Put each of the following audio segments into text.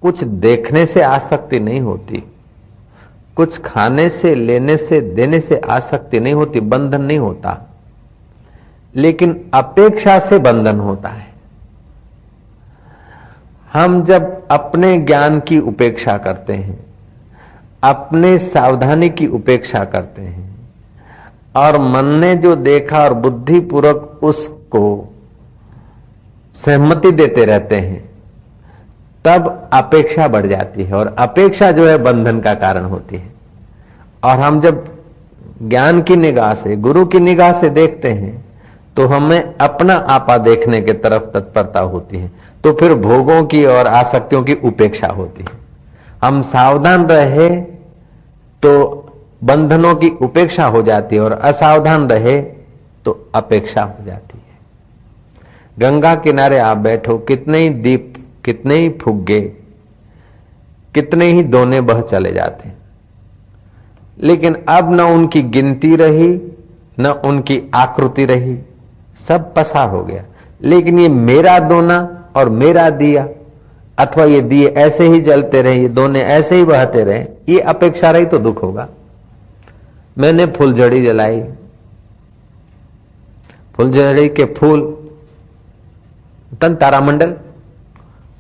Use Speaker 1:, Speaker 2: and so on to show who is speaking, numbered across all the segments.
Speaker 1: कुछ देखने से आसक्ति नहीं होती, कुछ खाने से, लेने से, देने से आसक्ति नहीं होती, बंधन नहीं होता, लेकिन अपेक्षा से बंधन होता है। हम जब अपने ज्ञान की उपेक्षा करते हैं, अपने सावधानी की उपेक्षा करते हैं और मन ने जो देखा और बुद्धिपूर्वक उसको सहमति देते रहते हैं, तब अपेक्षा बढ़ जाती है और अपेक्षा जो है बंधन का कारण होती है। और हम जब ज्ञान की निगाह से, गुरु की निगाह से देखते हैं तो हमें अपना आपा देखने के तरफ तत्परता होती है, तो फिर भोगों की और आसक्तियों की उपेक्षा होती है। हम सावधान रहे तो बंधनों की उपेक्षा हो जाती है और असावधान रहे तो अपेक्षा हो जाती है। गंगा किनारे आप बैठो, कितने ही दीप, कितने ही फुग्गे, कितने ही दोने बह चले जाते हैं, लेकिन अब न उनकी गिनती रही, न उनकी आकृति रही, सब पसार हो गया। लेकिन ये मेरा दोना और मेरा दिया, अथवा ये दिए ऐसे ही जलते रहे, ये दोने ऐसे ही बहते रहे, ये अपेक्षा रही तो दुख होगा। मैंने फुलझड़ी जलाई, फुलझड़ी के फूल तन तारामंडल,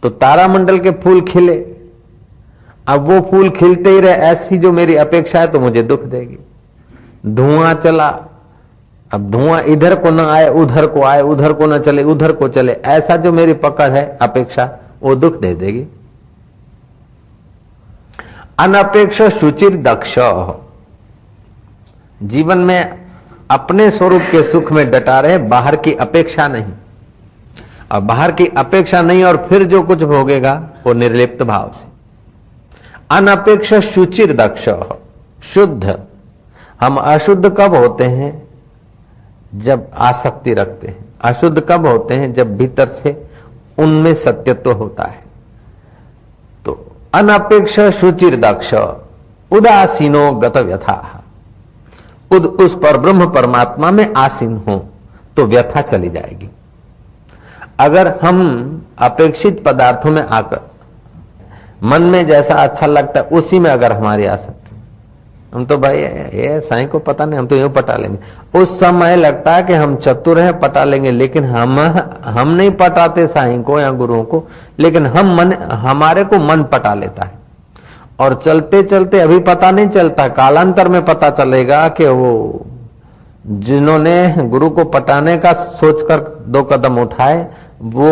Speaker 1: तो तारामंडल के फूल खिले, अब वो फूल खिलते ही रहे, ऐसी जो मेरी अपेक्षा है तो मुझे दुख देगी। धुआं चला, अब धुआं इधर को ना आए उधर को आए, उधर को ना चले उधर को चले, ऐसा जो मेरी पकड़ है अपेक्षा, वो दुख दे देगी। अनपेक्ष शुचिर दक्ष, जीवन में अपने स्वरूप के सुख में डटा रहे, बाहर की अपेक्षा नहीं। और बाहर की अपेक्षा नहीं और फिर जो कुछ भोगेगा वो निर्लिप्त भाव से। अनपेक्ष शुचिर दक्ष, शुद्ध। हम अशुद्ध कब होते हैं? जब आसक्ति रखते हैं। अशुद्ध कब होते हैं? जब भीतर से उनमें सत्यत्व होता है। तो अनपेक्ष शुचिर दक्ष, उदासीनो गत व्यथा, उस पर ब्रह्म परमात्मा में आसीन हो तो व्यथा चली जाएगी। अगर हम अपेक्षित पदार्थों में आकर मन में जैसा अच्छा लगता है उसी में अगर हमारी आसक्ति, हम तो भाई ये साईं को पता नहीं, हम तो यूं पटा लेंगे, उस समय लगता है कि हम चतुर हैं, पटा लेंगे, लेकिन हम नहीं पटाते साईं को या गुरुओं को, लेकिन हमारे को मन पटा लेता है। और चलते चलते अभी पता नहीं चलता, कालांतर में पता चलेगा कि वो जिन्होंने गुरु को पटाने का सोचकर 2 कदम उठाए, वो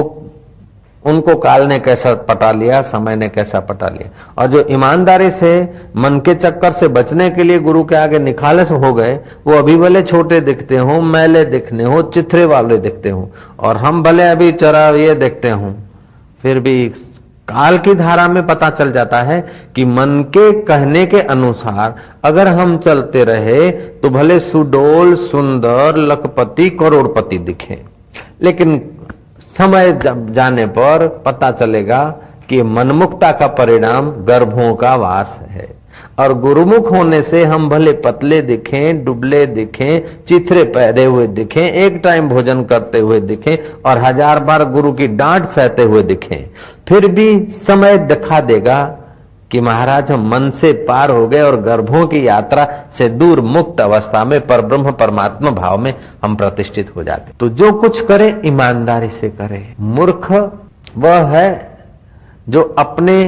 Speaker 1: उनको काल ने कैसा पटा लिया, समय ने कैसा पटा लिया। और जो ईमानदारी से मन के चक्कर से बचने के लिए गुरु के आगे निखालस हो गए, वो अभी भले छोटे दिखते हो, मैले दिखने हो, चिथरे वाले दिखते हो, और हम भले अभी चरा ये दिखते हो, फिर भी काल की धारा में पता चल जाता है कि मन के कहने के अनुसार अगर हम चलते रहे तो भले सुडोल, सुंदर, लखपति, करोड़पति दिखे, लेकिन समय जाने पर पता चलेगा कि मनमुक्ता का परिणाम गर्भों का वास है। और गुरुमुख होने से हम भले पतले दिखें, दुबले दिखें, चिथरे पहरे हुए दिखें, एक टाइम भोजन करते हुए दिखें और 1000 बार गुरु की डांट सहते हुए दिखें, फिर भी समय दिखा देगा कि महाराज हम मन से पार हो गए और गर्भों की यात्रा से दूर मुक्त अवस्था में परब्रह्म परमात्मा भाव में हम प्रतिष्ठित हो जाते। तो जो कुछ करे ईमानदारी से करे। मूर्ख वह है जो अपने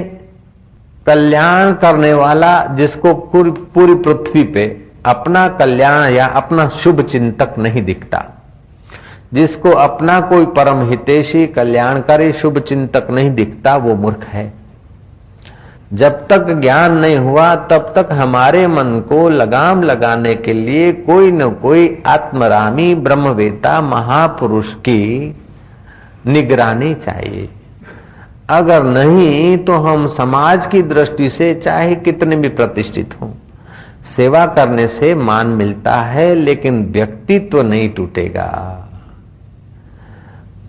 Speaker 1: कल्याण करने वाला, जिसको पूरी पृथ्वी पे अपना कल्याण या अपना शुभ चिंतक नहीं दिखता, जिसको अपना कोई परम हितैषी, कल्याणकारी, शुभ चिंतक नहीं दिखता, वो मूर्ख है। जब तक ज्ञान नहीं हुआ तब तक हमारे मन को लगाम लगाने के लिए कोई न कोई आत्मरामी ब्रह्मवेता महापुरुष की निगरानी चाहिए। अगर नहीं तो हम समाज की दृष्टि से चाहे कितने भी प्रतिष्ठित हों, सेवा करने से मान मिलता है, लेकिन व्यक्तित्व नहीं टूटेगा।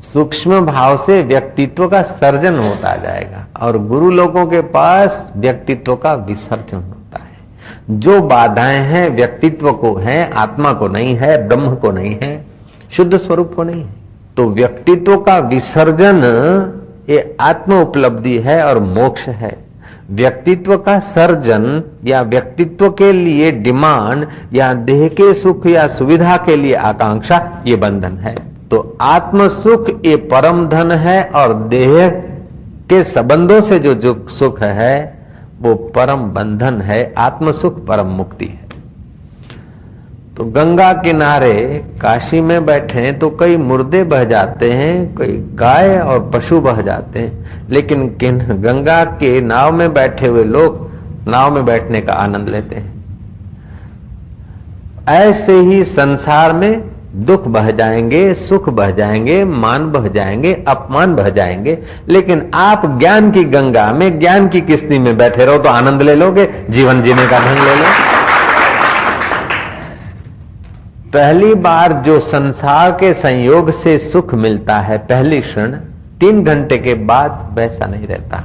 Speaker 1: सूक्ष्म भाव से व्यक्तित्व का सर्जन होता जाएगा और गुरु लोगों के पास व्यक्तित्व का विसर्जन होता है। जो बाधाएं हैं व्यक्तित्व को हैं, आत्मा को नहीं है, ब्रह्म को नहीं है, शुद्ध स्वरूप को नहीं है। तो व्यक्तित्व का विसर्जन ये आत्म उपलब्धि है और मोक्ष है। व्यक्तित्व का सर्जन या व्यक्तित्व के लिए डिमांड या देह के सुख या सुविधा के लिए आकांक्षा, ये बंधन है। तो आत्म सुख ये परम धन है और देह के संबंधों से जो सुख है वो परम बंधन है। आत्म सुख परम मुक्ति है। तो गंगा किनारे काशी में बैठे तो कई मुर्दे बह जाते हैं, कई गाय और पशु बह जाते हैं, लेकिन गंगा के नाव में बैठे हुए लोग नाव में बैठने का आनंद लेते हैं। ऐसे ही संसार में दुख बह जाएंगे, सुख बह जाएंगे, मान बह जाएंगे, अपमान बह जाएंगे, लेकिन आप ज्ञान की गंगा में, ज्ञान की किश्ती में बैठे रहो तो आनंद ले लोगे, जीवन जीने का ढंग ले लो। पहली बार जो संसार के संयोग से सुख मिलता है पहली क्षण, 3 घंटे के बाद वैसा नहीं रहता।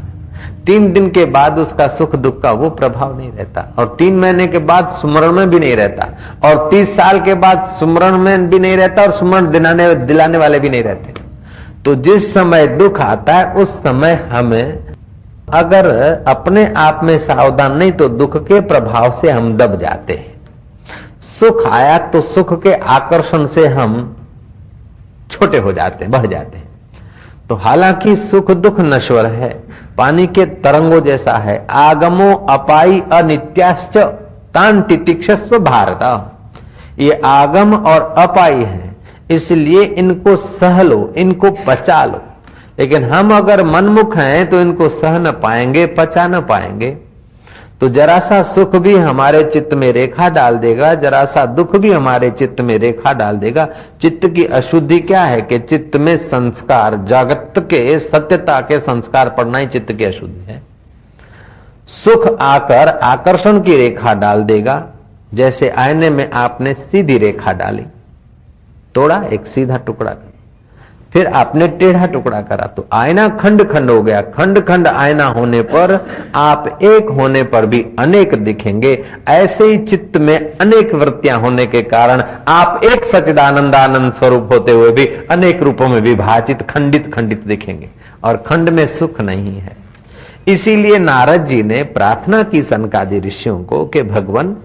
Speaker 1: 3 दिन के बाद उसका सुख दुख का वो प्रभाव नहीं रहता, और 3 महीने के बाद सुमरण में भी नहीं रहता, और 30 साल के बाद सुमरण में भी नहीं रहता, और सुमरण दिलाने वाले भी नहीं रहते। तो जिस समय दुख आता है उस समय हमें अगर अपने आप में सावधान नहीं तो दुख के प्रभाव से हम दब जाते हैं। सुख आया तो सुख के आकर्षण से हम छोटे हो जाते हैं, बह जाते हैं। तो हालांकि सुख दुख नश्वर है, पानी के तरंगों जैसा है। आगमो अपाई अनित्याश्च तान तितिक्षस्व भारत। ये आगम और अपाई है, इसलिए इनको सह लो, इनको पचा लो। लेकिन हम अगर मनमुख हैं तो इनको सह न पाएंगे, पचा न पाएंगे। तो जरा सा सुख भी हमारे चित्त में रेखा डाल देगा, जरा सा दुख भी हमारे चित्त में रेखा डाल देगा। चित्त की अशुद्धि क्या है कि चित्त में संस्कार, जगत के सत्यता के संस्कार पड़ना ही चित्त की अशुद्धि है। सुख आकर आकर्षण की रेखा डाल देगा, जैसे आईने में आपने सीधी रेखा डाली, तोड़ा एक सीधा टुकड़ा, फिर आपने टेढ़ा टुकड़ा करा तो आईना खंड खंड हो गया। खंड खंड आईना होने पर आप एक होने पर भी अनेक दिखेंगे। ऐसे ही चित्त में अनेक वृत्तियां होने के कारण आप एक सच्चिदानंद आनंद स्वरूप होते हुए भी अनेक रूपों में विभाजित खंडित खंडित दिखेंगे, और खंड में सुख नहीं है। इसीलिए नारद जी ने प्रार्थना की सनकादि ऋषियों को कि भगवान,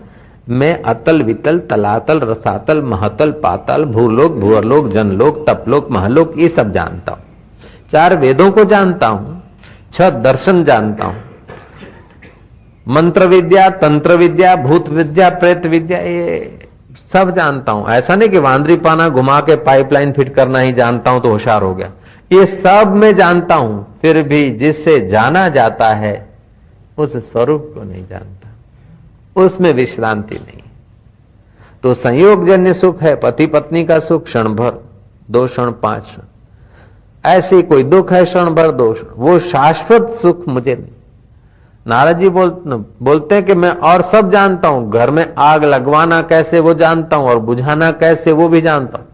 Speaker 1: मैं अतल वितल तलातल रसातल महतल पाताल भूलोक भूअरलोक जनलोक तपलोक महलोक ये सब जानता हूं। 4 वेदों को जानता हूं, 6 दर्शन जानता हूं, मंत्र विद्या, तंत्र विद्या, भूत विद्या, प्रेत विद्या, ये सब जानता हूं। ऐसा नहीं कि वांदरी पाना घुमा के पाइपलाइन फिट करना ही जानता हूं तो होशियार हो गया। ये सब मैं जानता हूं, फिर भी जिससे जाना जाता है उस स्वरूप को नहीं जानता, उसमें विश्रांति नहीं। तो संयोग जन्य सुख है, पति पत्नी का सुख क्षण भर, 2 क्षण, 5 क्षण। ऐसे कोई दुख है क्षण भर, 2 क्षण, वो शाश्वत सुख मुझे नहीं। नारद जी बोलते हैं कि मैं और सब जानता हूं, घर में आग लगवाना कैसे वो जानता हूं, और बुझाना कैसे वो भी जानता हूं,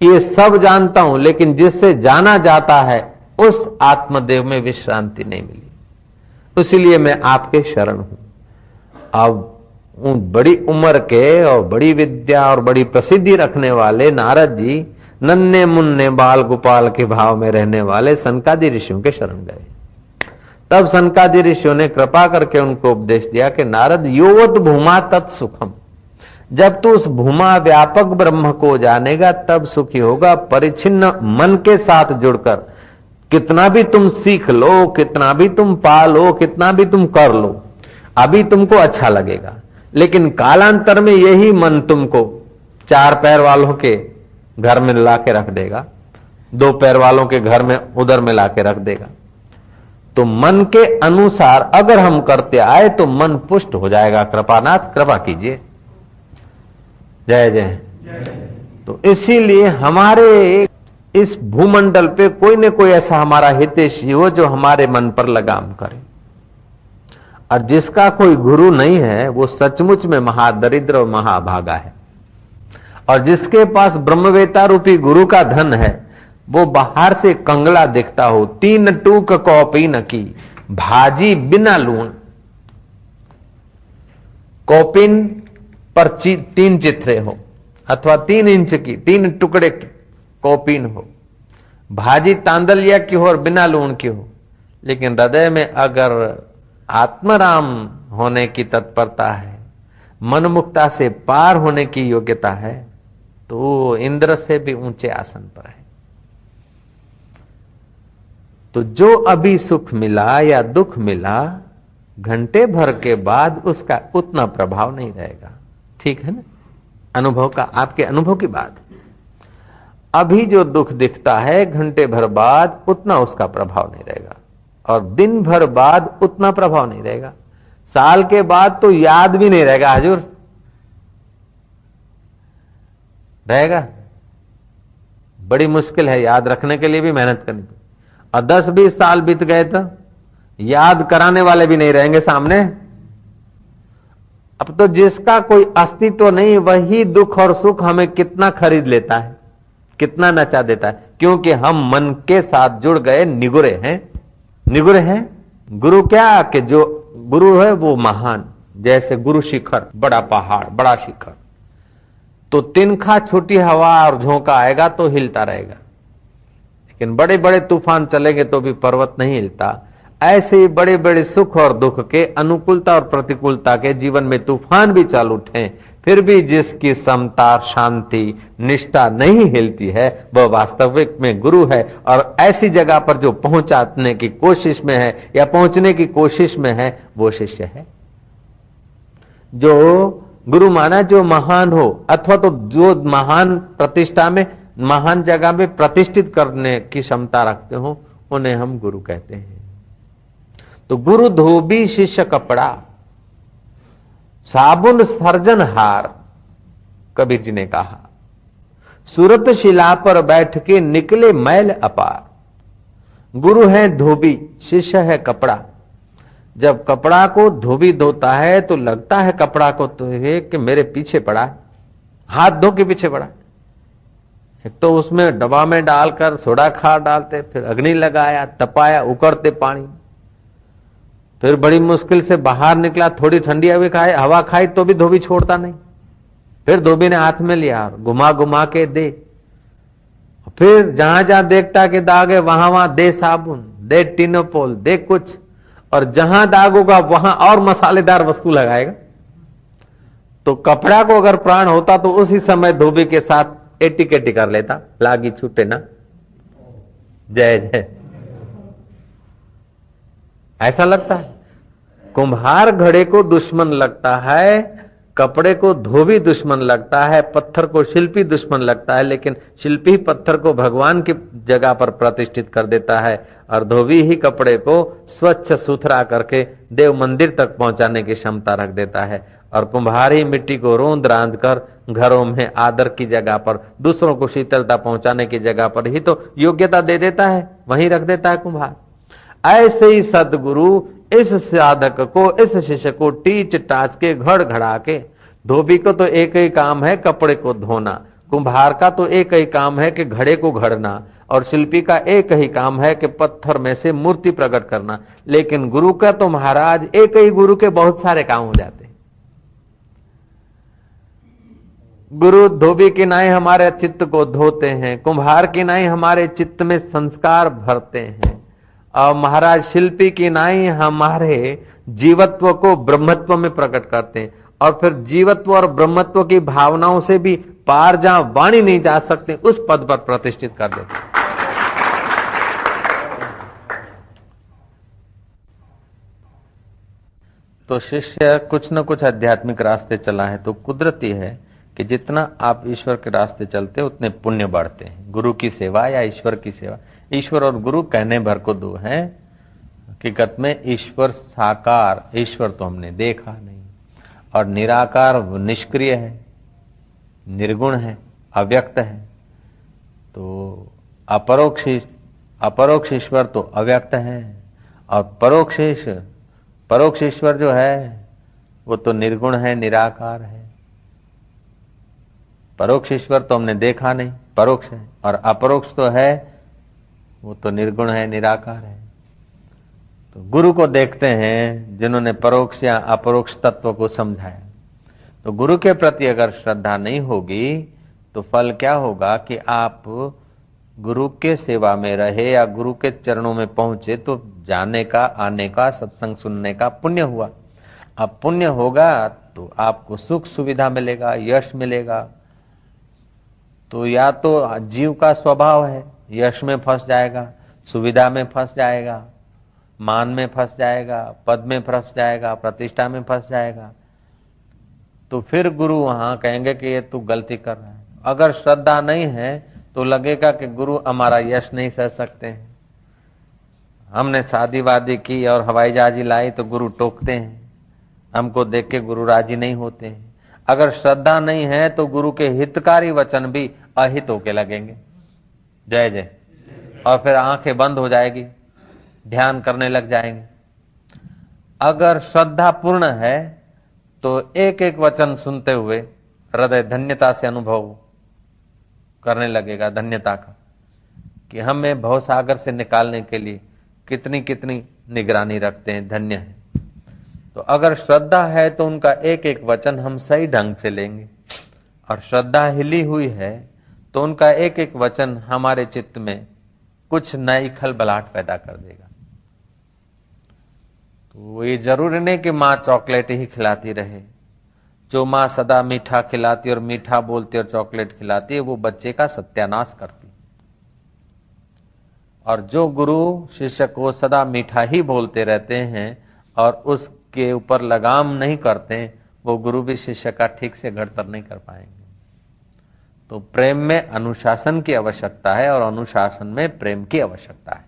Speaker 1: ये सब जानता हूं, लेकिन जिससे जाना जाता है उस आत्मदेव में विश्रांति नहीं मिली। इसलिए मैं आपके शरण हूं। अब बड़ी उम्र के और बड़ी विद्या और बड़ी प्रसिद्धि रखने वाले नारद जी नन्हे मुन्ने बाल गोपाल के भाव में रहने वाले सनकादि ऋषियों के शरण गए। तब सनकादि ऋषियों ने कृपा करके उनको उपदेश दिया कि नारद, योवत भूमा तत्सुखम, जब तू उस भूमा व्यापक ब्रह्म को जानेगा तब सुखी होगा। परिच्छिन्न मन के साथ जुड़कर कितना भी तुम सीख लो, कितना भी तुम पालो, कितना भी तुम कर लो, अभी तुमको अच्छा लगेगा, लेकिन कालांतर में यही मन तुमको 4 पैर वालों के घर में ला के रख देगा, 2 पैर वालों के घर में उधर में ला के रख देगा। तो मन के अनुसार अगर हम करते आए तो मन पुष्ट हो जाएगा। कृपानाथ कृपा कीजिए। जय जय। तो इसीलिए हमारे इस भूमंडल पे कोई न कोई ऐसा हमारा हितैषी हो जो हमारे मन पर लगाम करे, और जिसका कोई गुरु नहीं है वो सचमुच में महादरिद्र और महाभागा है। और जिसके पास ब्रह्मवेता रूपी गुरु का धन है वो बाहर से कंगला दिखता हो, 3 टूक कौपीन की भाजी बिना लूण, कौपीन पर 3 चित्रे हो अथवा 3 इंच की 3 टुकड़े की कौपीन हो, भाजी तांदलिया की हो और बिना लूण की हो, लेकिन हृदय में अगर आत्मराम होने की तत्परता है, मनमुक्ता से पार होने की योग्यता है, तो इंद्र से भी ऊंचे आसन पर है। तो जो अभी सुख मिला या दुख मिला, घंटे भर के बाद उसका उतना प्रभाव नहीं रहेगा। ठीक है ना? अनुभव का, आपके अनुभव की बात। अभी जो दुख दिखता है, घंटे भर बाद उतना उसका प्रभाव नहीं रहेगा, और दिन भर बाद उतना प्रभाव नहीं रहेगा, साल के बाद तो याद भी नहीं रहेगा। हजूर रहेगा? बड़ी मुश्किल है, याद रखने के लिए भी मेहनत करनी पड़ेगी। और 10-20 साल बीत गए तो याद कराने वाले भी नहीं रहेंगे सामने। अब तो जिसका कोई अस्तित्व नहीं, वही दुख और सुख हमें कितना खरीद लेता है, कितना नचा देता है, क्योंकि हम मन के साथ जुड़ गए, निगुरे हैं। निगुरे हैं। गुरु क्या, कि जो गुरु है वो महान, जैसे गुरु शिखर, बड़ा पहाड़, बड़ा शिखर, तो तिनखा छोटी हवा और झोंका आएगा तो हिलता रहेगा, लेकिन बड़े बड़े तूफान चलेंगे तो भी पर्वत नहीं हिलता। ऐसे ही बड़े बड़े सुख और दुख के, अनुकूलता और प्रतिकूलता के जीवन में तूफान भी चल उठे, फिर भी जिसकी समता, शांति, निष्ठा नहीं हिलती है, वह वास्तविक में गुरु है। और ऐसी जगह पर जो पहुंचाने की कोशिश में है या पहुंचने की कोशिश में है, वो शिष्य है। जो गुरु माना जो महान हो, अथवा तो जो महान प्रतिष्ठा में, महान जगह में प्रतिष्ठित करने की क्षमता रखते हो, उन्हें हम गुरु कहते हैं। तो गुरु धोबी शिष्य कपड़ा, साबुन सर्जन हार, कबीर जी ने कहा। सूरत शिला पर बैठ के निकले मैल अपार। गुरु है धोबी, शिष्य है कपड़ा। जब कपड़ा को धोबी धोता है तो लगता है कपड़ा को तो है कि मेरे पीछे पड़ा है, हाथ धो के पीछे पड़ा है। एक तो उसमें डब्बा में डालकर सोडा खार डालते, फिर अग्नि लगाया, तपाया उकड़ते पानी, फिर बड़ी मुश्किल से बाहर निकला, थोड़ी ठंडी हवा खाई तो भी धोबी छोड़ता नहीं। फिर धोबी ने हाथ में लिया, घुमा घुमा के दे, फिर जहां जहां देखता कि दाग है वहां वहां दे साबुन, दे टिनोपोल, दे कुछ, और जहां दाग होगा वहां और मसालेदार वस्तु लगाएगा। तो कपड़ा को अगर प्राण होता तो उसी समय धोबी के साथ एटिकेटी कर लेता, लागी छूटे ना, जय जय। ऐसा लगता है। कुम्हार घड़े को दुश्मन लगता है, कपड़े को धोबी दुश्मन लगता है, पत्थर को शिल्पी दुश्मन लगता है, लेकिन शिल्पी पत्थर को भगवान की जगह पर प्रतिष्ठित कर देता है, और धोबी ही कपड़े को स्वच्छ सुथरा करके देव मंदिर तक पहुंचाने की क्षमता रख देता है। और कुम्हार ही मिट्टी को रोंद रांद कर घरों में आदर की जगह पर, दूसरों को शीतलता पहुंचाने की जगह पर ही तो योग्यता दे देता है, वहीं रख देता है कुम्हार। ऐसे ही सदगुरु इस साधक को, इस शिष्य को टीच टाच के घड़ घड़ा के, धोबी को तो एक ही काम है कपड़े को धोना, कुम्हार का तो एक ही काम है कि घड़े को घड़ना, और शिल्पी का एक ही काम है कि पत्थर में से मूर्ति प्रकट करना। लेकिन गुरु का तो महाराज एक ही गुरु के बहुत सारे काम हो जाते हैं। गुरु धोबी की नाई हमारे चित्त को धोते हैं, कुम्हार की नाई हमारे चित्त में संस्कार भरते हैं, और महाराज शिल्पी की नाई हमारे जीवत्व को ब्रह्मत्व में प्रकट करते हैं, और फिर जीवत्व और ब्रह्मत्व की भावनाओं से भी पार जहां वाणी नहीं जा सकते, उस पद पर प्रतिष्ठित कर देते हैं। तो शिष्य कुछ न कुछ आध्यात्मिक रास्ते चला है तो कुदरती है कि जितना आप ईश्वर के रास्ते चलते उतने पुण्य बढ़ते हैं। गुरु की सेवा या ईश्वर की सेवा, ईश्वर और गुरु कहने भर को दो हैं, हकीकत में ईश्वर साकार, ईश्वर तो हमने देखा नहीं, और निराकार निष्क्रिय है, निर्गुण है, अव्यक्त है। तो अपरोक्ष ईश्वर तो अव्यक्त है, और परोक्ष ईश्वर जो है वो तो निर्गुण है, निराकार है। परोक्ष ईश्वर तो हमने देखा नहीं, परोक्ष है, और अपरोक्ष तो है, वो तो निर्गुण है, निराकार है। तो गुरु को देखते हैं जिन्होंने परोक्ष या अपरोक्ष तत्व को समझाया। तो गुरु के प्रति अगर श्रद्धा नहीं होगी तो फल क्या होगा कि आप गुरु के सेवा में रहे या गुरु के चरणों में पहुंचे तो जाने का, आने का, सत्संग सुनने का पुण्य हुआ। अब पुण्य होगा तो आपको सुख सुविधा मिलेगा, यश मिलेगा। तो या तो जीव का स्वभाव है, यश में फंस जाएगा, सुविधा में फंस जाएगा, मान में फंस जाएगा, पद में फंस जाएगा, प्रतिष्ठा में फंस जाएगा। तो फिर गुरु वहां कहेंगे कि ये तू गलती कर रहा है। अगर श्रद्धा नहीं है तो लगेगा कि गुरु हमारा यश नहीं सह सकते हैं। हमने शादी वादी की और हवाई जहाज लाई तो गुरु टोकते हैं, हमको देख के गुरु राजी नहीं होते हैं। अगर श्रद्धा नहीं है तो गुरु के हितकारी वचन भी अहित होके लगेंगे। जय जय। और फिर आंखें बंद हो जाएगी, ध्यान करने लग जाएंगे। अगर श्रद्धा पूर्ण है तो एक एक वचन सुनते हुए हृदय धन्यता से अनुभव करने लगेगा, धन्यता का, कि हमें भवसागर से निकालने के लिए कितनी कितनी निगरानी रखते हैं, धन्य है। तो अगर श्रद्धा है तो उनका एक एक वचन हम सही ढंग से लेंगे, और श्रद्धा हिली हुई है तो उनका एक एक वचन हमारे चित्त में कुछ नई खलबलाहट पैदा कर देगा। तो ये जरूरी नहीं कि माँ चॉकलेट ही खिलाती रहे। जो माँ सदा मीठा खिलाती और मीठा बोलती और चॉकलेट खिलाती है वो बच्चे का सत्यानाश करती। और जो गुरु शिष्य को सदा मीठा ही बोलते रहते हैं और उसके ऊपर लगाम नहीं करते, वो गुरु भी शिष्य का ठीक से घड़तर नहीं कर पाएंगे। तो प्रेम में अनुशासन की आवश्यकता है और अनुशासन में प्रेम की आवश्यकता है।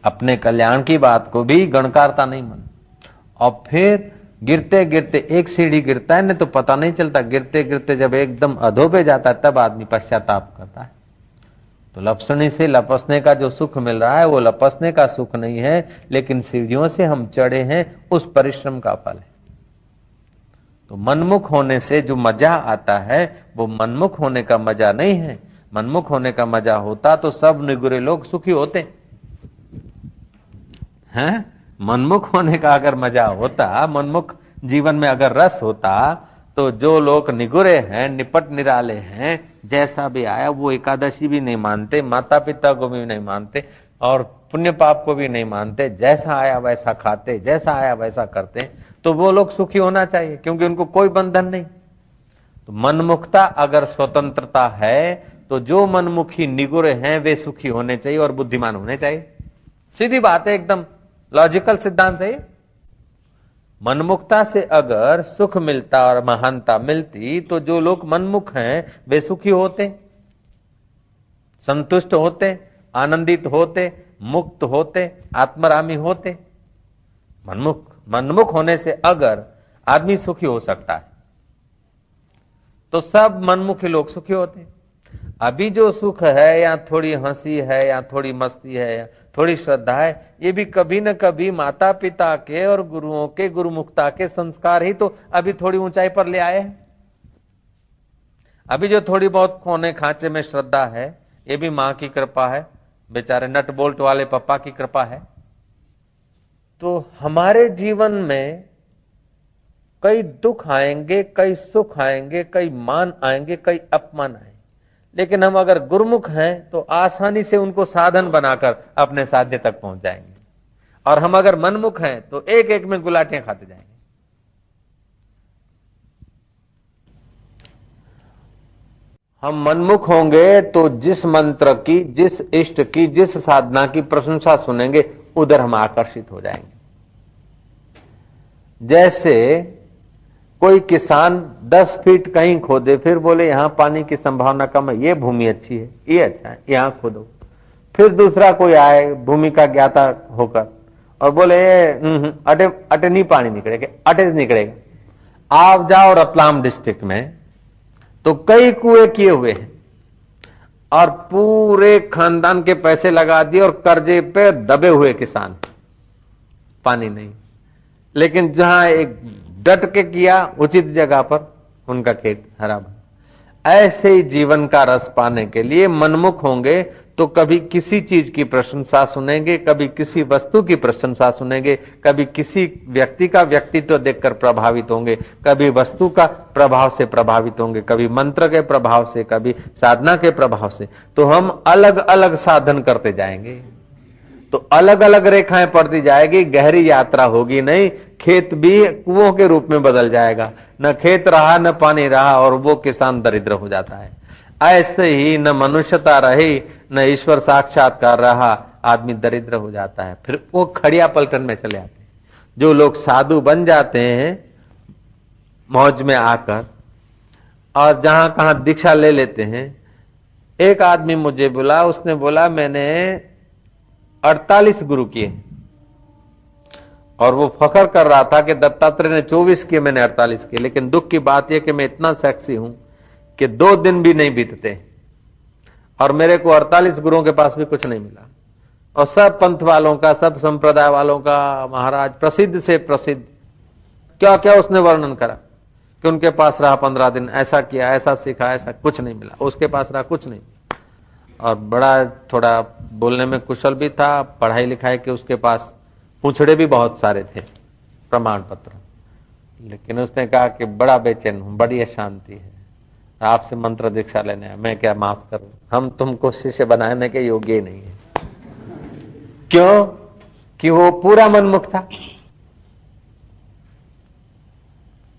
Speaker 1: अपने कल्याण की बात को भी गणकारता नहीं मन। और फिर गिरते गिरते एक सीढ़ी गिरता है ना तो पता नहीं चलता, गिरते गिरते जब एकदम अधो पे जाता है तब आदमी पश्चाताप करता है। तो लपसनी से लपसने का जो सुख मिल रहा है वो लपसने का सुख नहीं है, लेकिन सीढ़ियों से हम चढ़े हैं उस परिश्रम का फल है। तो मनमुख होने से जो मजा आता है वो मनमुख होने का मजा नहीं है। मनमुख होने का मजा होता तो सब निगुरे लोग सुखी होते हैं। मनमुख होने का अगर मजा होता, मनमुख जीवन में अगर रस होता, तो जो लोग निगुरे हैं, निपट निराले हैं, जैसा भी आया वो एकादशी भी नहीं मानते, माता पिता को भी नहीं मानते और पुण्य पाप को भी नहीं मानते, जैसा आया वैसा खाते, जैसा आया वैसा करते, तो वो लोग सुखी होना चाहिए, क्योंकि उनको कोई बंधन नहीं। तो मनमुखता अगर स्वतंत्रता है तो जो मनमुखी निगुरे हैं वे सुखी होने चाहिए और बुद्धिमान होने चाहिए। सीधी बात है, एकदम लॉजिकल सिद्धांत है। मनमुखता से अगर सुख मिलता और महानता मिलती तो जो लोग मनमुख हैं वे सुखी होते, संतुष्ट होते, आनंदित होते, मुक्त होते, आत्मरामी होते। मनमुख होने से अगर आदमी सुखी हो सकता है तो सब मनमुखी लोग सुखी होते। अभी जो सुख है या थोड़ी हंसी है या थोड़ी मस्ती है या थोड़ी श्रद्धा है, ये भी कभी न कभी माता पिता के और गुरुओं के, गुरुमुखता के संस्कार ही तो अभी थोड़ी ऊंचाई पर ले आए हैं। अभी जो थोड़ी बहुत कोने खांचे में श्रद्धा है ये भी मां की कृपा है, बेचारे नट बोल्ट वाले पापा की कृपा है। तो हमारे जीवन में कई दुख आएंगे, कई सुख आएंगे, कई मान आएंगे, कई अपमान आएंगे, लेकिन हम अगर गुरुमुख हैं तो आसानी से उनको साधन बनाकर अपने साध्य तक पहुंच जाएंगे। और हम अगर मनमुख हैं तो एक एक में गुलाटियां खाते जाएंगे। हम मनमुख होंगे तो जिस मंत्र की, जिस इष्ट की, जिस साधना की प्रशंसा सुनेंगे उधर हम आकर्षित हो जाएंगे। जैसे कोई किसान 10 फीट कहीं खोदे, फिर बोले यहां पानी की संभावना कम है, ये भूमि अच्छी है, ये अच्छा है, यहां खोदो। फिर दूसरा कोई आए भूमि का ज्ञाता होकर और बोले अटे नहीं पानी निकलेगा, अटे निकलेगा। आप जाओ रतलाम डिस्ट्रिक्ट में तो कई कुएं किए हुए हैं और पूरे खानदान के पैसे लगा दिए और कर्जे पे दबे हुए किसान, पानी नहीं। लेकिन जहां एक डट के किया उचित जगह पर, उनका खेत हरा भरा। ऐसे ही जीवन का रस पाने के लिए मनमुख होंगे तो कभी किसी चीज की प्रशंसा सुनेंगे, कभी किसी वस्तु की प्रशंसा सुनेंगे, कभी किसी व्यक्ति का व्यक्तित्व देखकर प्रभावित होंगे, कभी वस्तु का प्रभाव से प्रभावित होंगे, कभी मंत्र के प्रभाव से, कभी साधना के प्रभाव से। तो हम अलग अलग साधन करते जाएंगे तो अलग अलग रेखाएं पड़ती जाएगी, गहरी यात्रा होगी नहीं। खेत भी कुओं के रूप में बदल जाएगा, न खेत रहा न पानी रहा और वो किसान दरिद्र हो जाता है। ऐसे ही न मनुष्यता रही न ईश्वर साक्षात्कार रहा, आदमी दरिद्र हो जाता है। फिर वो खड़िया पलटन में चले आते हैं। जो लोग साधु बन जाते हैं मौज में आकर और जहां कहां दीक्षा ले लेते हैं। एक आदमी मुझे बोला, उसने बोला मैंने 48 गुरु किए और वो फखर कर रहा था कि दत्तात्रेय ने 24 किए, मैंने 48 किए। लेकिन दुख की बात यह कि मैं इतना सेक्सी हूं कि 2 दिन भी नहीं बीतते और मेरे को 48 गुरुओं के पास भी कुछ नहीं मिला। और सब पंथ वालों का, सब संप्रदाय वालों का महाराज प्रसिद्ध से प्रसिद्ध क्या क्या उसने वर्णन करा कि उनके पास रहा 15 दिन, ऐसा किया, ऐसा सीखा, ऐसा कुछ नहीं मिला। उसके पास रहा कुछ नहीं। और बड़ा थोड़ा बोलने में कुशल भी था, पढ़ाई लिखाई के उसके पास पूछड़े भी बहुत सारे थे, प्रमाण पत्र। लेकिन उसने कहा कि बड़ा बेचैन हूं, बड़ी अशांति है, आपसे मंत्र दीक्षा लेने आया। मैं क्या माफ करूं, हम तुमको शिष्य बनाने के योग्य नहीं है। क्यों? कि वो पूरा मनमुख था।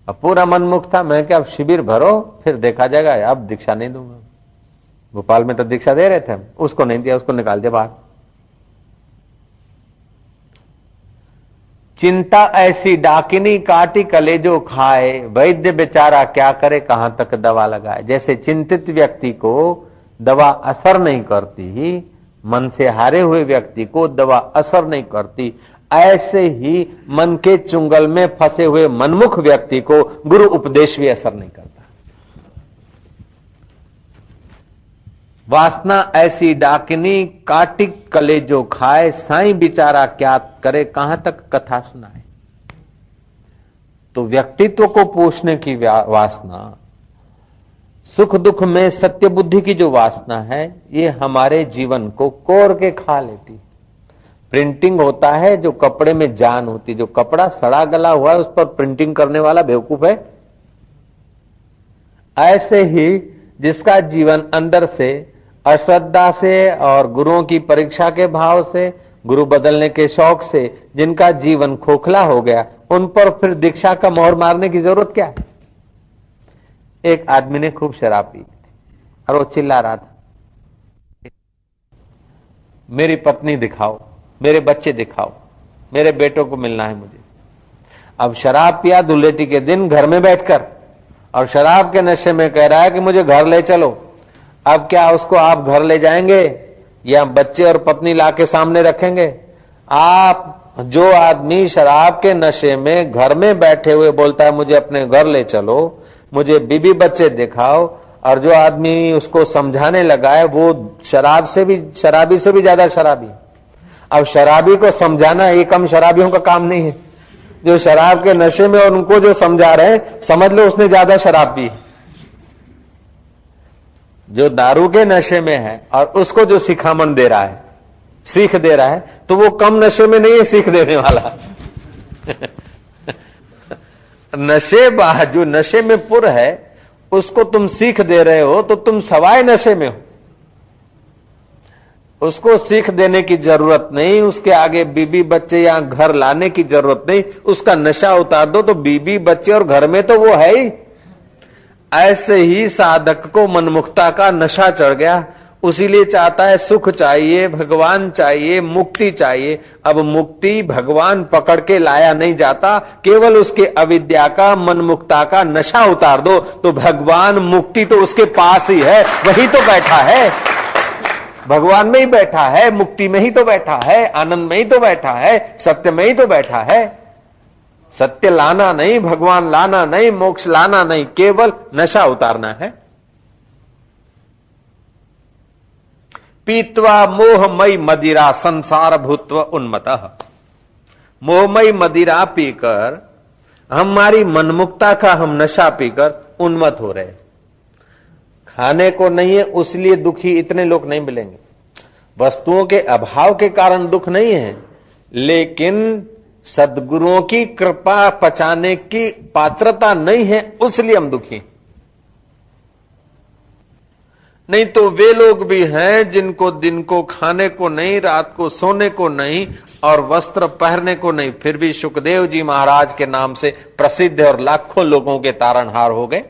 Speaker 1: अब पूरा मनमुख था। मैं क्या, अब शिविर भरो फिर देखा जाएगा, अब दीक्षा नहीं दूंगा। भोपाल में तो दीक्षा दे रहे थे हम, उसको नहीं दिया, उसको निकाल दिया बाहर। चिंता ऐसी डाकिनी काटी कलेजो खाए, वैद्य बेचारा क्या करे कहां तक दवा लगाए। जैसे चिंतित व्यक्ति को दवा असर नहीं करती, मन से हारे हुए व्यक्ति को दवा असर नहीं करती, ऐसे ही मन के चुंगल में फंसे हुए मनमुख व्यक्ति को गुरु उपदेश भी असर नहीं करता। वासना ऐसी डाकिनी काटी कलेजो खाए, साईं बेचारा क्या करे कहां तक कथा सुनाए। तो व्यक्तित्व को पूछने की वासना, सुख दुख में सत्य बुद्धि की जो वासना है, ये हमारे जीवन को कोर के खा लेती। प्रिंटिंग होता है जो कपड़े में जान होती, जो कपड़ा सड़ा गला हुआ है उस पर प्रिंटिंग करने वाला बेवकूफ है। ऐसे ही जिसका जीवन अंदर से अश्रद्धा से और गुरुओं की परीक्षा के भाव से, गुरु बदलने के शौक से जिनका जीवन खोखला हो गया, उन पर फिर दीक्षा का मोहर मारने की जरूरत क्या है। एक आदमी ने खूब शराब पी थी और वो चिल्ला रहा था, मेरी पत्नी दिखाओ, मेरे बच्चे दिखाओ, मेरे बेटों को मिलना है मुझे। अब शराब पिया धुलेटी के दिन घर में बैठकर और शराब के नशे में कह रहा है कि मुझे घर ले चलो। अब क्या उसको आप घर ले जाएंगे या बच्चे और पत्नी लाके सामने रखेंगे? आप, जो आदमी शराब के नशे में घर में बैठे हुए बोलता है मुझे अपने घर ले चलो, मुझे बीबी बच्चे दिखाओ, और जो आदमी उसको समझाने लगा है वो शराबी से भी ज्यादा शराबी। अब शराबी को समझाना ये कम शराबियों का काम नहीं है। जो शराब के नशे में और उनको जो समझा रहे हैं, समझ लो उसने ज्यादा शराब पी। जो दारू के नशे में है और उसको जो सिखामण दे रहा है, सीख दे रहा है, तो वो कम नशे में नहीं है सीख देने वाला। नशेबाज जो नशे में पुर है उसको तुम सीख दे रहे हो तो तुम सवाए नशे में हो। उसको सीख देने की जरूरत नहीं, उसके आगे बीबी बच्चे या घर लाने की जरूरत नहीं, उसका नशा उतार दो तो बीबी बच्चे और घर में तो वो है ही। ऐसे ही साधक को मनमुक्ता का नशा चढ़ गया, उसीलिए चाहता है सुख चाहिए, भगवान चाहिए, मुक्ति चाहिए। अब मुक्ति भगवान पकड़ के लाया नहीं जाता, केवल उसके अविद्या का, मनमुक्ता का नशा उतार दो तो भगवान मुक्ति तो उसके पास ही है, वही तो बैठा है, भगवान में ही बैठा है, मुक्ति में ही तो बैठा है, आनंद में ही तो बैठा है, सत्य में ही तो बैठा है। सत्य लाना नहीं, भगवान लाना नहीं, मोक्ष लाना नहीं, केवल नशा उतारना है। पीत्वा मोहमयी मदिरा संसार भूत्व उन्मतः। मोहमयी मदिरा पीकर, हमारी मनमुक्ता का हम नशा पीकर उन्मत्त हो रहे। खाने को नहीं है उसलिए दुखी इतने लोग नहीं मिलेंगे। वस्तुओं के अभाव के कारण दुख नहीं है, लेकिन सद्गुरुओं की कृपा पचाने की पात्रता नहीं है, उसलिए हम दुखी। नहीं तो वे लोग भी हैं जिनको दिन को खाने को नहीं, रात को सोने को नहीं और वस्त्र पहनने को नहीं, फिर भी सुखदेव जी महाराज के नाम से प्रसिद्ध और लाखों लोगों के तारणहार हो गए।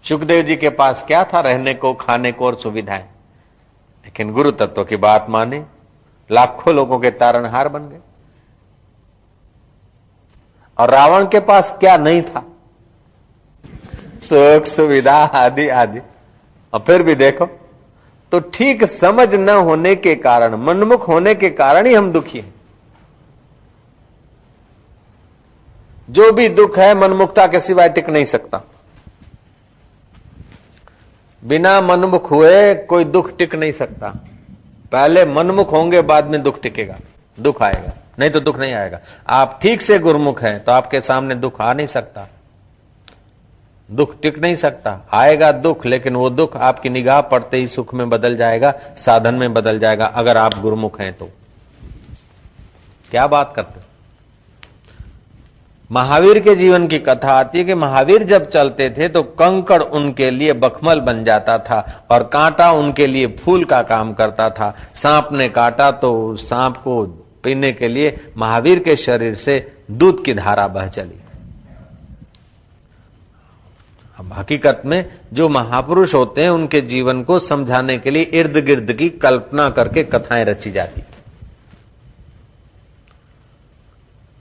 Speaker 1: सुखदेव जी के पास क्या था? रहने को, खाने को और सुविधाएं, लेकिन गुरु तत्व की बात माने, लाखों लोगों के तारणहार बन गए। और रावण के पास क्या नहीं था? सुख सुविधा आदि आदि। और फिर भी देखो तो ठीक समझ न होने के कारण, मनमुख होने के कारण ही हम दुखी हैं। जो भी दुख है मनमुखता के सिवाय टिक नहीं सकता। बिना मनमुख हुए कोई दुख टिक नहीं सकता। पहले मनमुख होंगे, बाद में दुख टिकेगा, दुख आएगा, नहीं तो दुख नहीं आएगा। आप ठीक से गुरुमुख हैं तो आपके सामने दुख आ नहीं सकता, दुख टिक नहीं सकता। आएगा दुख, लेकिन वो दुख आपकी निगाह पड़ते ही सुख में बदल जाएगा, साधन में बदल जाएगा, अगर आप गुरुमुख हैं तो। क्या बात करते? महावीर के जीवन की कथा आती है कि महावीर जब चलते थे तो कंकड़ उनके लिए बखमल बन जाता था और कांटा उनके लिए फूल का काम करता था। सांप ने काटा तो सांप को पीने के लिए महावीर के शरीर से दूध की धारा बह चली। अब हकीकत में जो महापुरुष होते हैं उनके जीवन को समझाने के लिए इर्द गिर्द की कल्पना करके कथाएं रची जाती।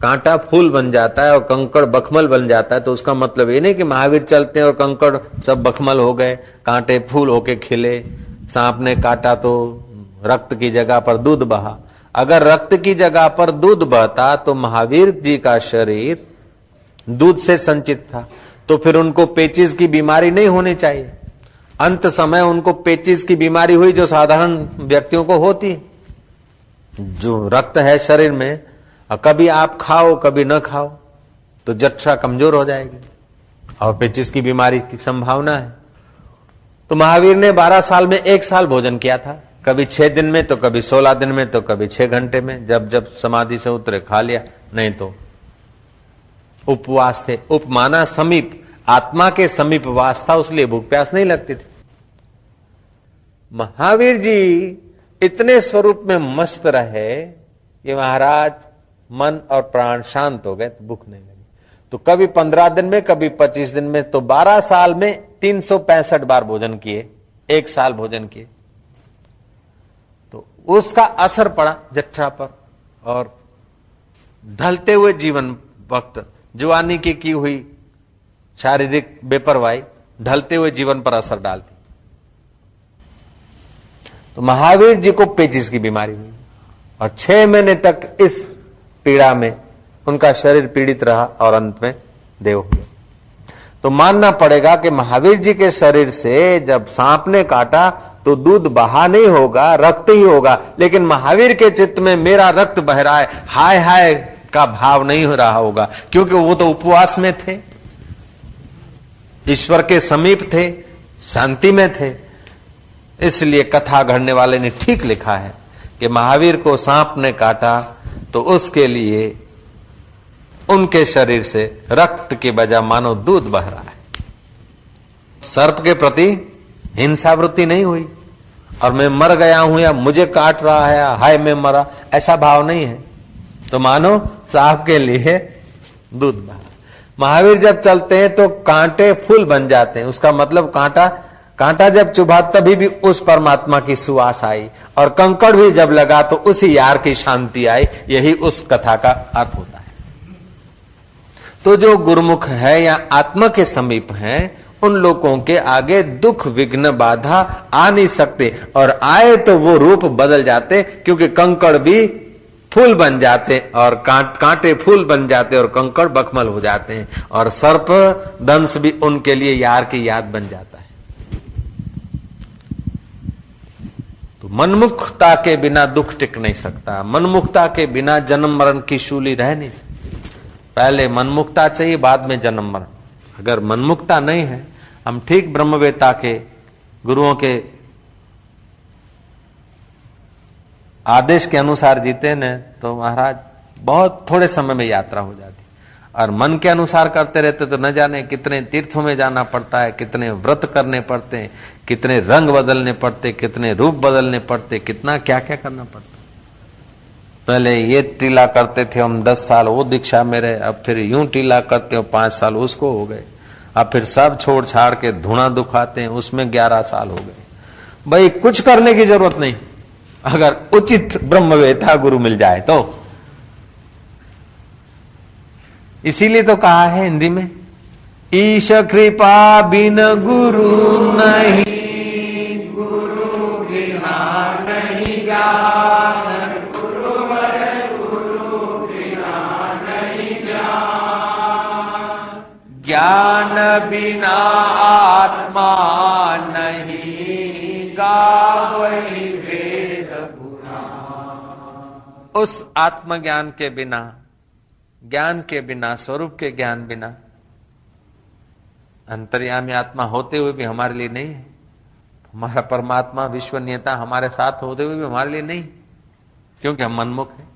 Speaker 1: कांटा फूल बन जाता है और कंकड़ बखमल बन जाता है, तो उसका मतलब ये नहीं कि महावीर चलते हैं और कंकड़ सब बखमल हो गए, कांटे फूल होके खिले। सांप ने काटा तो रक्त की जगह पर दूध बहा। अगर रक्त की जगह पर दूध बहता तो महावीर जी का शरीर दूध से संचित था, तो फिर उनको पेचिस की बीमारी नहीं होनी चाहिए। अंत समय उनको पेचिस की बीमारी हुई जो साधारण व्यक्तियों को होती है। जो रक्त है शरीर में, कभी आप खाओ कभी न खाओ तो जठरा कमजोर हो जाएगी और पेचिस की बीमारी की संभावना है। तो महावीर ने 12 साल में 1 साल भोजन किया था, कभी 6 दिन में तो कभी 16 दिन में तो कभी 6 घंटे में, जब जब समाधि से उतरे खा लिया, नहीं तो उपवास थे। उपमाना समीप, आत्मा के समीप वास था, उसलिए भूख प्यास नहीं लगती थी। महावीर जी इतने स्वरूप में मस्त रहे ये महाराज मन और प्राण शांत हो गए तो भूख नहीं लगी। तो कभी 15 दिन में, कभी 25 दिन में, तो 12 साल में 365 बार भोजन किए, 1 साल भोजन किए। तो उसका असर पड़ा जठरा पर और ढलते हुए जीवन वक्त, जवानी की हुई शारीरिक बेपरवाही ढलते हुए जीवन पर असर डालती। तो महावीर जी को पेचिस की बीमारी हुई और 6 महीने तक इस पीड़ा में उनका शरीर पीड़ित रहा और अंत में देव हुए। तो मानना पड़ेगा कि महावीर जी के शरीर से जब सांप ने काटा तो दूध बहा नहीं होगा, रक्त ही होगा, लेकिन महावीर के चित्त में मेरा रक्त बह रहा है, हाय हाय का भाव नहीं हो रहा होगा, क्योंकि वो तो उपवास में थे, ईश्वर के समीप थे, शांति में थे। इसलिए कथा गढ़ने वाले ने ठीक लिखा है कि महावीर को सांप ने काटा तो उसके लिए उनके शरीर से रक्त के बजाय मानो दूध बह रहा है। सर्प के प्रति हिंसा वृत्ति नहीं हुई और मैं मर गया हूं या मुझे काट रहा है, हाय मैं मरा, ऐसा भाव नहीं है। तो मानो सांप के लिए दूध बहा। महावीर जब चलते हैं तो कांटे फूल बन जाते हैं, उसका मतलब कांटा जब चुभा तभी भी उस परमात्मा की सुवास आई और कंकड़ भी जब लगा तो उसी यार की शांति आई। यही उस कथा का अर्थ होता है। तो जो गुरुमुख है या आत्मा के समीप हैं, उन लोगों के आगे दुख विघ्न बाधा आ नहीं सकते, और आए तो वो रूप बदल जाते, क्योंकि कंकड़ भी फूल बन जाते और कांटे फूल बन जाते और कंकड़ बखमल हो जाते हैं, और सर्प दंश भी उनके लिए यार की याद बन जाता है। तो मनमुखता के बिना दुख टिक नहीं सकता, मनमुखता के बिना जन्म मरण की शूली रह नहीं। पहले मनमुखता चाहिए, बाद में जन्म मरण। अगर मनमुखता नहीं है, हम ठीक ब्रह्मवेता के गुरुओं के आदेश के अनुसार जीते न तो महाराज बहुत थोड़े समय में यात्रा हो जाती। और मन के अनुसार करते रहते तो न जाने कितने तीर्थों में जाना पड़ता है, कितने व्रत करने पड़ते हैं, कितने रंग बदलने पड़ते, कितने रूप बदलने पड़ते, कितना क्या क्या करना पड़ता। पहले ये टीला करते थे हम 10 साल वो दीक्षा में रहे, अब फिर यूं टीला करते हो 5 साल उसको हो गए, अब फिर सब छोड़ छाड़ के धुआं दुखाते हैं उसमें 11 साल हो गए। भाई कुछ करने की जरूरत नहीं, अगर उचित ब्रह्मवेता गुरु मिल जाए तो। इसीलिए तो कहा है हिंदी में, ईश कृपा बिन गुरु नहीं, गुरु बिना नहीं ज्ञान, गुरुवर गुरु बिना नहीं ज्ञान, ज्ञान बिना आत्मा नहीं गावै वेद पुराण। उस आत्मज्ञान के बिना, ज्ञान के बिना, स्वरूप के ज्ञान बिना, अंतर्यामी आत्मा होते हुए भी हमारे लिए नहीं है। हमारा परमात्मा विश्व नियता हमारे साथ होते हुए भी हमारे लिए नहीं, क्योंकि हम मनमुख हैं।